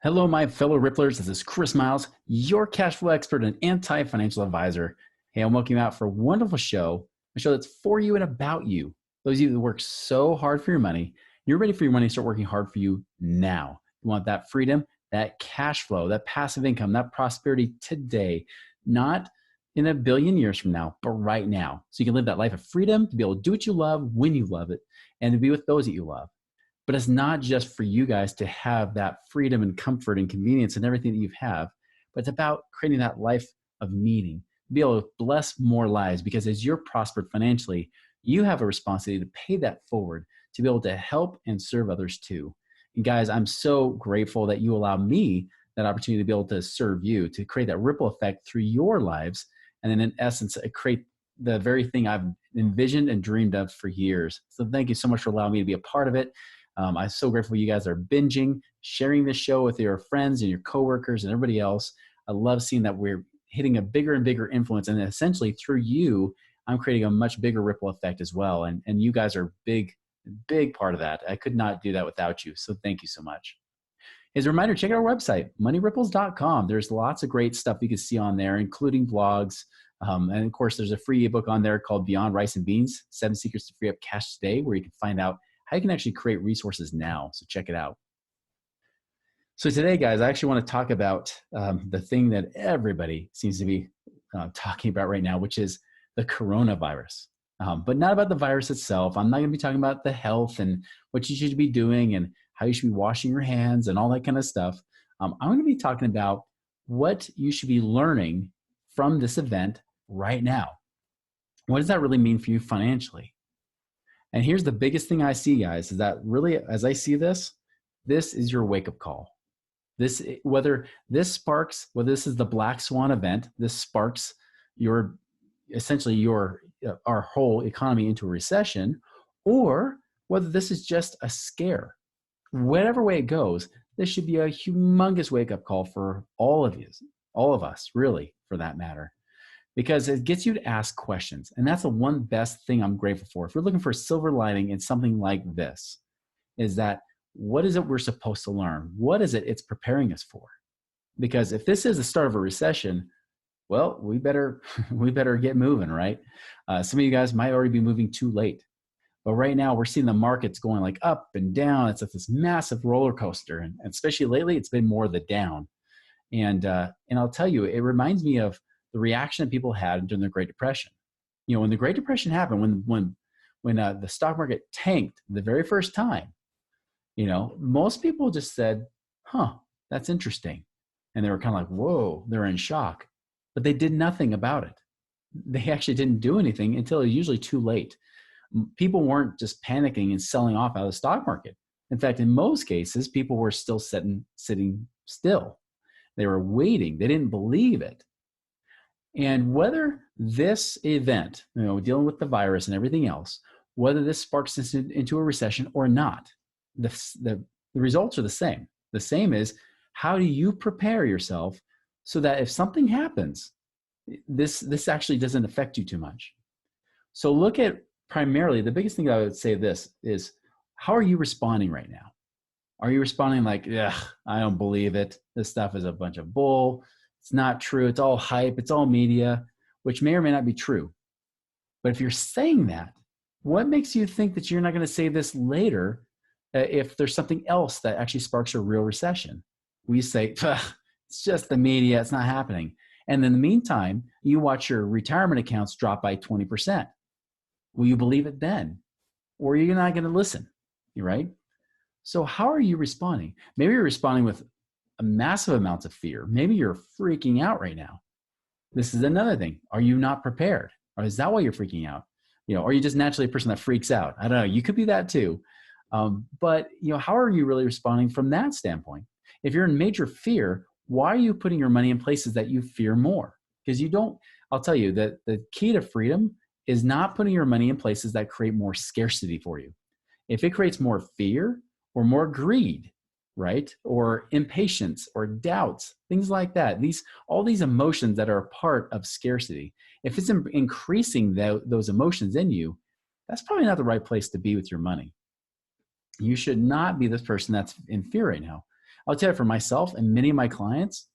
Hello, my fellow Ripplers. This is Chris Miles, your cash flow expert and anti-financial advisor. Hey, I'm welcoming you out for a wonderful show, a show that's for you and about you. Those of you that work so hard for your money, you're ready for your money to start working hard for you now. You want that freedom, that cash flow, that passive income, that prosperity today, not in a billion years from now, but right now. So you can live that life of freedom, to be able to do what you love when you love it, and to be with those that you love. But it's not just for you guys to have that freedom and comfort and convenience and everything that you have, but it's about creating that life of meaning, be able to bless more lives, because as you're prospered financially, you have a responsibility to pay that forward, to be able to help and serve others too. And guys, I'm so grateful that you allow me that opportunity to be able to serve you, to create that ripple effect through your lives, and then in essence, create the very thing I've envisioned and dreamed of for years. So thank you so much for allowing me to be a part of it. I'm so grateful you guys are binging, sharing this show with your friends and your coworkers and everybody else. I love seeing that we're hitting a bigger and bigger influence. And essentially through you, I'm creating a much bigger ripple effect as well. And you guys are a big part of that. I could not do that without you. So thank you so much. As a reminder, check out our website, moneyripples.com. There's lots of great stuff you can see on there, including blogs. And of course, there's a free ebook on there called Beyond Rice and Beans, 7 Secrets to Free Up Cash Today, where you can find out how you can actually create resources now. So check it out. So today, guys, I actually want to talk about the thing that everybody seems to be talking about right now, which is the coronavirus. But not about the virus itself. I'm not going to be talking about the health and what you should be doing and how you should be washing your hands and all that kind of stuff. I'm going to be talking about what you should be learning from this event right now. What does that really mean for you financially? And here's the biggest thing I see, guys, is that really, as I see this is your wake-up call. Whether this is the black swan event, this sparks our whole economy into a recession, or whether this is just a scare. Whatever way it goes, this should be a humongous wake-up call for all of us, really, for that matter. Because it gets you to ask questions. And that's the one best thing I'm grateful for. If you're looking for a silver lining in something like this, is that what is it we're supposed to learn? What is it it's preparing us for? Because if this is the start of a recession, well, we better get moving, right? Some of you guys might already be moving too late. But right now we're seeing the markets going like up and down. It's like this massive roller coaster. And especially lately, it's been more the down. And I'll tell you, it reminds me of the reaction that people had during the Great Depression. You know, when the Great Depression happened, when the stock market tanked the very first time, you know, most people just said, huh, that's interesting. And they were kind of like, whoa, they're in shock. But they did nothing about it. They actually didn't do anything until it was usually too late. People weren't just panicking and selling off out of the stock market. In fact, in most cases, people were still sitting still. They were waiting. They didn't believe it. And whether this event, you know, dealing with the virus and everything else, whether this sparks us into a recession or not, the results are the same. The same is, how do you prepare yourself so that if something happens, this actually doesn't affect you too much? So look at primarily, the biggest thing that I would say this is, how are you responding right now? Are you responding like, ugh, I don't believe it. This stuff is a bunch of bull. It's not true. It's all hype. It's all media, which may or may not be true. But if you're saying that, what makes you think that you're not going to say this later if there's something else that actually sparks a real recession? We say, it's just the media. It's not happening. And in the meantime, you watch your retirement accounts drop by 20%. Will you believe it then? Or you're not going to listen, right? So how are you responding? Maybe you're responding with massive amounts of fear. Maybe you're freaking out right now. This is another thing. Are you not prepared? Or is that why you're freaking out? You know, are you just naturally a person that freaks out? I don't know. You could be that too. But you know, how are you really responding from that standpoint? If you're in major fear, why are you putting your money in places that you fear more? Because I'll tell you that the key to freedom is not putting your money in places that create more scarcity for you. If it creates more fear or more greed, right? Or impatience or doubts, things like that. All these emotions that are a part of scarcity. If it's increasing those emotions in you, that's probably not the right place to be with your money. You should not be this person that's in fear right now. I'll tell you, for myself and many of my clients,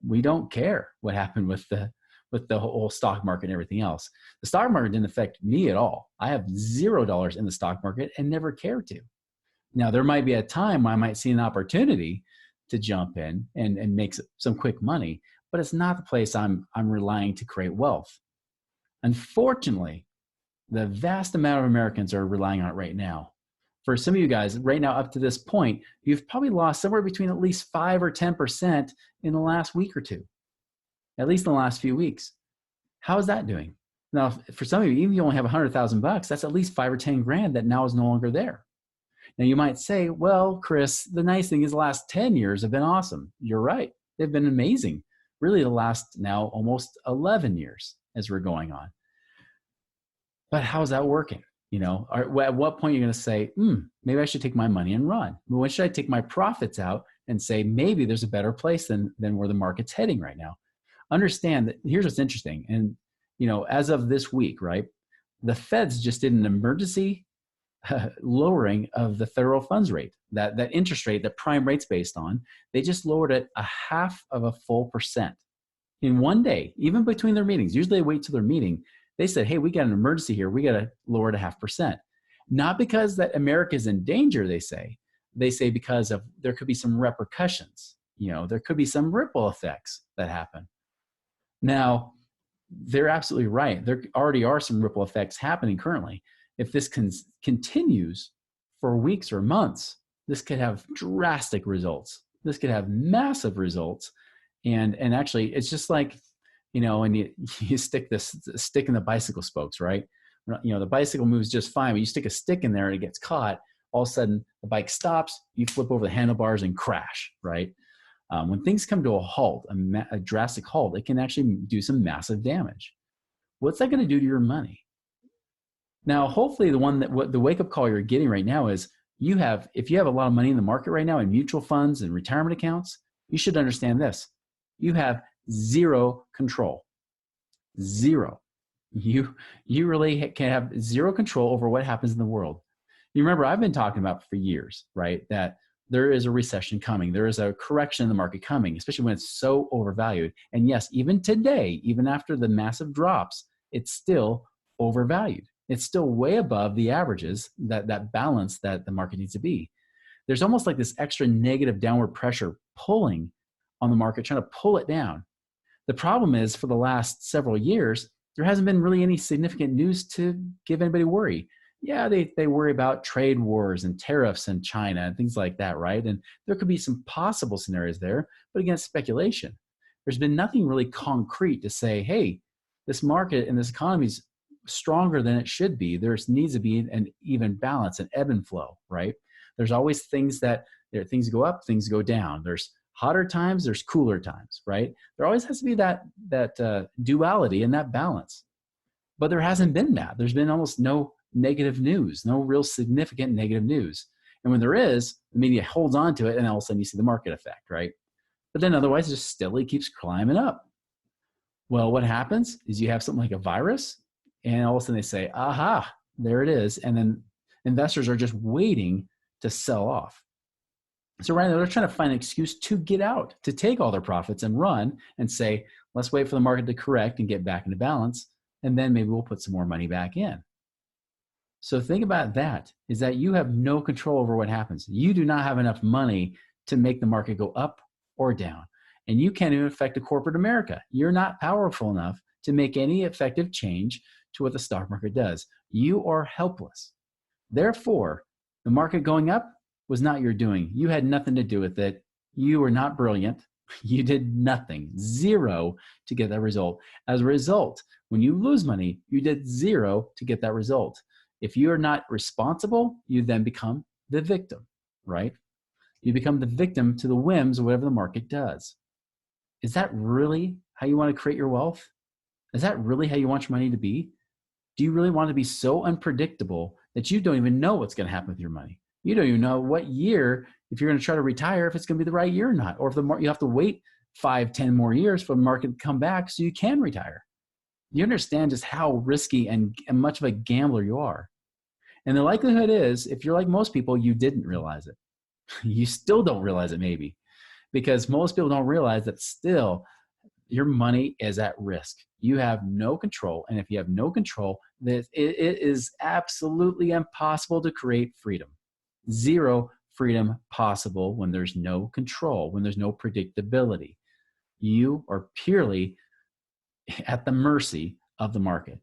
we don't care what happened with the whole stock market and everything else. The stock market didn't affect me at all. I have $0 in the stock market and never care to. Now, there might be a time when I might see an opportunity to jump in and make some quick money, but it's not the place I'm relying to create wealth. Unfortunately, the vast amount of Americans are relying on it right now. For some of you guys, right now up to this point, you've probably lost somewhere between at least 5 or 10% in the last week or two, at least in the last few weeks. How is that doing? Now, for some of you, even if you only have $100,000, that's at least 5 or 10 grand that now is no longer there. Now, you might say, well, Chris, the nice thing is the last 10 years have been awesome. You're right. They've been amazing. Really, the last now almost 11 years as we're going on. But how's that working? You know, at what point are you going to say, maybe I should take my money and run? When should I take my profits out and say, maybe there's a better place than where the market's heading right now? Understand that here's what's interesting. And, you know, as of this week, right, the Feds just did an emergency lowering of the federal funds rate, that interest rate that prime rate's based on. They just lowered it 0.5% in one day, even between their meetings. Usually they wait till their meeting. They said, hey, we got an emergency here. We got to lower it 0.5%. Not because that America is in danger, they say. They say because of there could be some repercussions. You know, there could be some ripple effects that happen. Now, they're absolutely right. There already are some ripple effects happening currently. If this continues for weeks or months, this could have drastic results. This could have massive results. And actually, it's just like, you know, and you stick this stick in the bicycle spokes, right? You know, the bicycle moves just fine, but you stick a stick in there and it gets caught. All of a sudden, the bike stops, you flip over the handlebars and crash, right? When things come to a halt, a drastic halt, it can actually do some massive damage. What's that going to do to your money? Now, hopefully the wake-up call you're getting right now is if you have a lot of money in the market right now in mutual funds and retirement accounts, you should understand this. You have zero control. Zero. You really can have zero control over what happens in the world. You remember, I've been talking about for years, right, that there is a recession coming. There is a correction in the market coming, especially when it's so overvalued. And yes, even today, even after the massive drops, it's still overvalued. It's still way above the averages, that balance that the market needs to be. There's almost like this extra negative downward pressure pulling on the market, trying to pull it down. The problem is, for the last several years, there hasn't been really any significant news to give anybody worry. Yeah, they worry about trade wars and tariffs in China and things like that, right? And there could be some possible scenarios there, but again, it's speculation. There's been nothing really concrete to say, hey, this market and this economy is stronger than it should be. There needs to be an even balance, an ebb and flow, right? There's always things things go up, things go down. There's hotter times, there's cooler times, right? There always has to be that duality and that balance. But there hasn't been that. There's been almost no negative news, no real significant negative news. And when there is, the media holds on to it, and all of a sudden you see the market effect, right? But then otherwise it just steadily keeps climbing up. Well, what happens is you have something like a virus, and all of a sudden they say, aha, there it is. And then investors are just waiting to sell off. So right now they're trying to find an excuse to get out, to take all their profits and run and say, let's wait for the market to correct and get back into balance, and then maybe we'll put some more money back in. So think about that, is that you have no control over what happens. You do not have enough money to make the market go up or down. And you can't even affect the corporate America. You're not powerful enough to make any effective change to what the stock market does. You are helpless. Therefore, the market going up was not your doing. You had nothing to do with it. You were not brilliant. You did nothing, zero to get that result. As a result, when you lose money, you did zero to get that result. If you are not responsible, you then become the victim, right? You become the victim to the whims of whatever the market does. Is that really how you want to create your wealth? Is that really how you want your money to be? Do you really want to be so unpredictable that you don't even know what's going to happen with your money? You don't even know what year, if you're going to try to retire, if it's going to be the right year or not, or if you have to wait 5, 10 more years for the market to come back so you can retire. You understand just how risky and much of a gambler you are. And the likelihood is, if you're like most people, you didn't realize it. You still don't realize it, maybe, because most people don't realize that still your money is at risk. You have no control. And if you have no control, that it is absolutely impossible to create freedom. Zero freedom possible when there's no control, when there's no predictability. You are purely at the mercy of the market.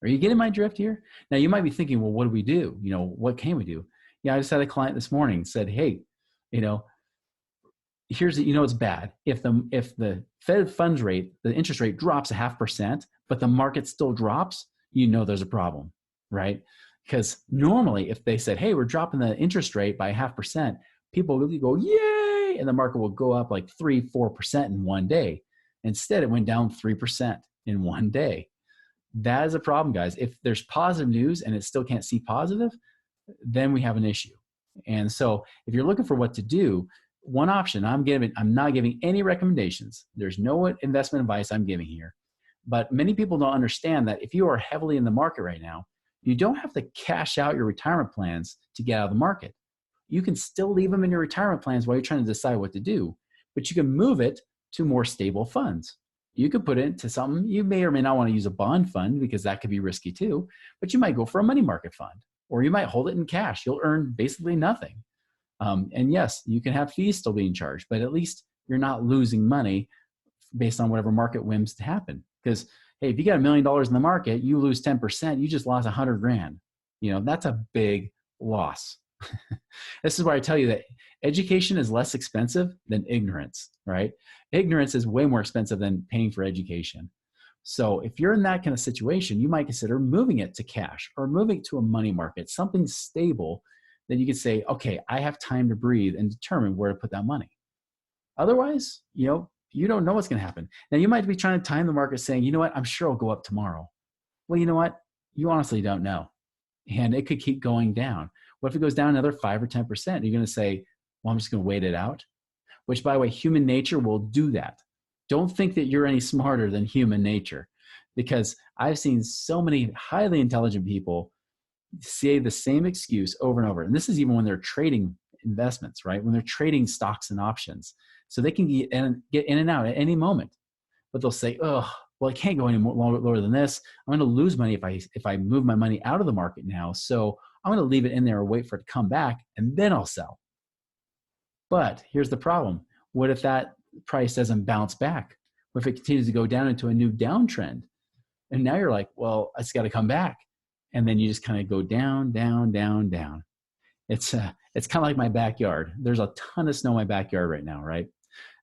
Are you getting my drift here? Now you might be thinking, well, what do we do? What can we do? Yeah, I just had a client this morning said, hey, here's it's bad. If the Fed funds rate, the interest rate drops 0.5%, but the market still drops, there's a problem, right? Because normally if they said, hey, we're dropping the interest rate by 0.5%, people will go, yay, and the market will go up like 3-4% in one day. Instead, it went down 3% in one day. That is a problem, guys. If there's positive news and it still can't see positive, then we have an issue. And so if you're looking for what to do, one option I'm not giving any recommendations. There's no investment advice I'm giving here. But many people don't understand that if you are heavily in the market right now, you don't have to cash out your retirement plans to get out of the market. You can still leave them in your retirement plans while you're trying to decide what to do, but you can move it to more stable funds. You could put it into something. You may or may not want to use a bond fund because that could be risky too, but you might go for a money market fund, or you might hold it in cash. You'll earn basically nothing. And yes, you can have fees still being charged, but at least you're not losing money based on whatever market whims to happen. Because, hey, if you got $1 million in the market, you lose 10%, you just lost 100 grand. That's a big loss. This is why I tell you that education is less expensive than ignorance, right? Ignorance is way more expensive than paying for education. So if you're in that kind of situation, you might consider moving it to cash or moving it to a money market, something stable that you could say, okay, I have time to breathe and determine where to put that money. Otherwise, you don't know what's going to happen. Now, you might be trying to time the market saying, you know what, I'm sure it'll go up tomorrow. Well, you know what? You honestly don't know. And it could keep going down. What if it goes down another 5 or 10%? You're going to say, well, I'm just going to wait it out. Which, by the way, human nature will do that. Don't think that you're any smarter than human nature, because I've seen so many highly intelligent people say the same excuse over and over. And this is even when they're trading investments, right? When they're trading stocks and options. So they can get in and out at any moment. But they'll say, oh, well, I can't go any lower than this. I'm going to lose money if I move my money out of the market now. So I'm going to leave it in there and wait for it to come back, and then I'll sell. But here's the problem. What if that price doesn't bounce back? What if it continues to go down into a new downtrend? And now you're like, well, it's got to come back. And then you just kind of go down, down, down, down. It's kind of like my backyard. There's a ton of snow in my backyard right now, right?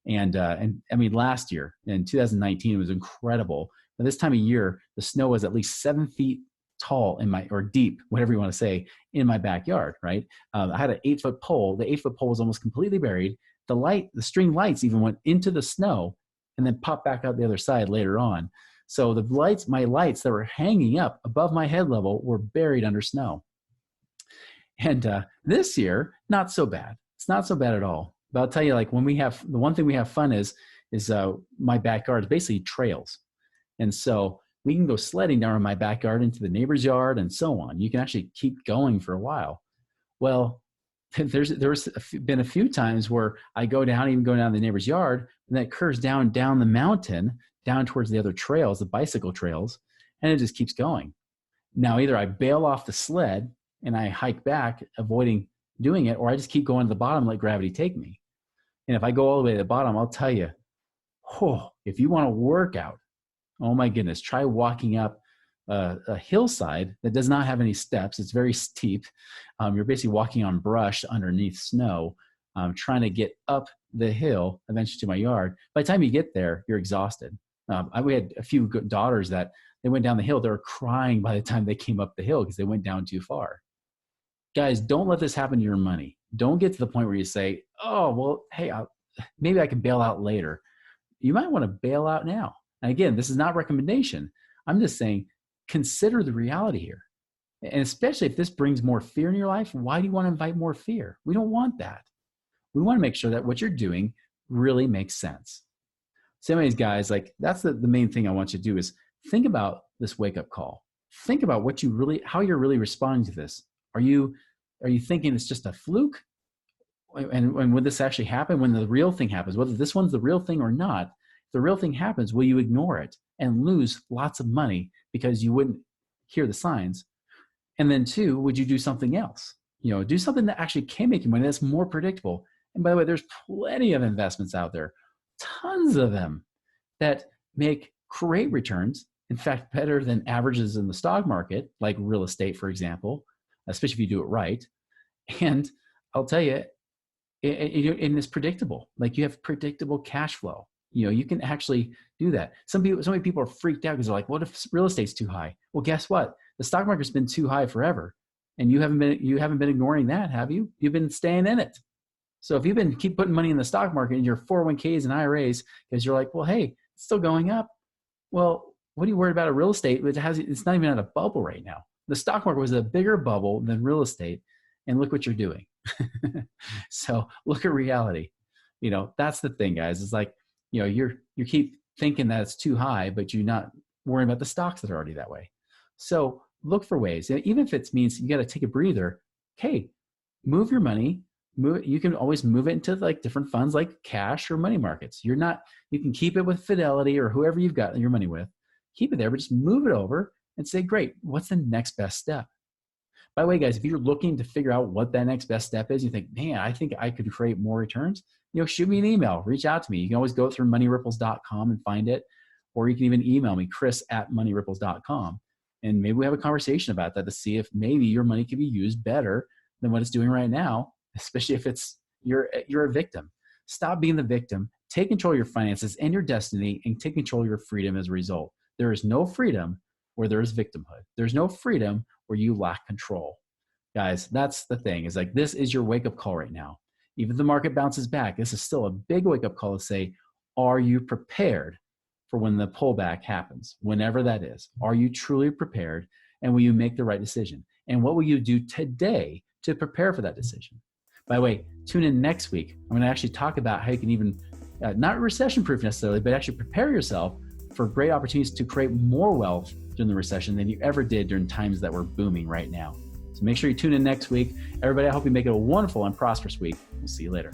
And I mean, last year in 2019, it was incredible. But this time of year, the snow was at least 7 feet tall or deep, whatever you want to say, in my backyard, right? I had an 8-foot pole. The 8-foot pole was almost completely buried. The string lights even went into the snow and then popped back out the other side later on. So my lights that were hanging up above my head level were buried under snow. And this year, not so bad. It's not so bad at all. But I'll tell you, like, the one thing we have fun is my backyard is basically trails. And so we can go sledding down in my backyard into the neighbor's yard and so on. You can actually keep going for a while. Well, there's been a few times where I go down the neighbor's yard, and that curves down the mountain, down towards the other trails, the bicycle trails, and it just keeps going. Now, either I bail off the sled and I hike back, avoiding doing it, or I just keep going to the bottom and let gravity take me. And if I go all the way to the bottom, I'll tell you, if you want to work out, oh my goodness, try walking up a hillside that does not have any steps. It's very steep. You're basically walking on brush underneath snow, trying to get up the hill eventually to my yard. By the time you get there, you're exhausted. We had a few good daughters that they went down the hill. They were crying by the time they came up the hill because they went down too far. Guys, don't let this happen to your money. Don't get to the point where you say, oh, well, hey, maybe I can bail out later. You might want to bail out now. And again, this is not a recommendation. I'm just saying, consider the reality here. And especially if this brings more fear in your life, why do you want to invite more fear? We don't want that. We want to make sure that what you're doing really makes sense. So anyways, guys, like that's the main thing I want you to do is think about this wake-up call. Think about how you're really responding to this. Are you thinking it's just a fluke? and when this actually happen, when the real thing happens, whether this one's the real thing or not, if the real thing happens, will you ignore it and lose lots of money because you wouldn't hear the signs? And then two, would you do something else? Do something that actually can make you money, that's more predictable. And by the way, there's plenty of investments out there, tons of them, that make great returns. In fact, better than averages in the stock market, like real estate, for example, especially if you do it right. And I'll tell you, and it's predictable. Like, you have predictable cash flow. You can actually do that. So many people are freaked out because they're like, what if real estate's too high? Well, guess what? The stock market's been too high forever. And you haven't been ignoring that, have you? You've been staying in it. So if you've been keep putting money in the stock market in your 401ks and IRAs because you're like, well, hey, it's still going up. Well, what are you worried about a real estate? It's not even at a bubble right now. The stock market was a bigger bubble than real estate. And look what you're doing. So look at reality. That's the thing, guys. It's like, you keep thinking that it's too high, but you're not worrying about the stocks that are already that way. So look for ways. And even if it means you got to take a breather, okay, move your money. You can always move it into like different funds like cash or money markets. You can keep it with Fidelity or whoever you've got your money with. Keep it there, but just move it over and say, great, what's the next best step? By the way, guys, if you're looking to figure out what that next best step is, you think, man, I think I could create more returns, shoot me an email, reach out to me. You can always go through moneyripples.com and find it, or you can even email me, chris@moneyripples.com. And maybe we have a conversation about that to see if maybe your money can be used better than what it's doing right now, especially if you're a victim. Stop being the victim. Take control of your finances and your destiny, and take control of your freedom as a result. There is no freedom where there is victimhood. There's no freedom where you lack control. Guys, that's the thing. Is like, this is your wake-up call right now. Even if the market bounces back, this is still a big wake-up call to say, are you prepared for when the pullback happens, whenever that is? Are you truly prepared? And will you make the right decision? And what will you do today to prepare for that decision? By the way, tune in next week. I'm going to actually talk about how you can even, not recession-proof necessarily, but actually prepare yourself for great opportunities to create more wealth during the recession than you ever did during times that were booming right now. So make sure you tune in next week. Everybody, I hope you make it a wonderful and prosperous week. We'll see you later.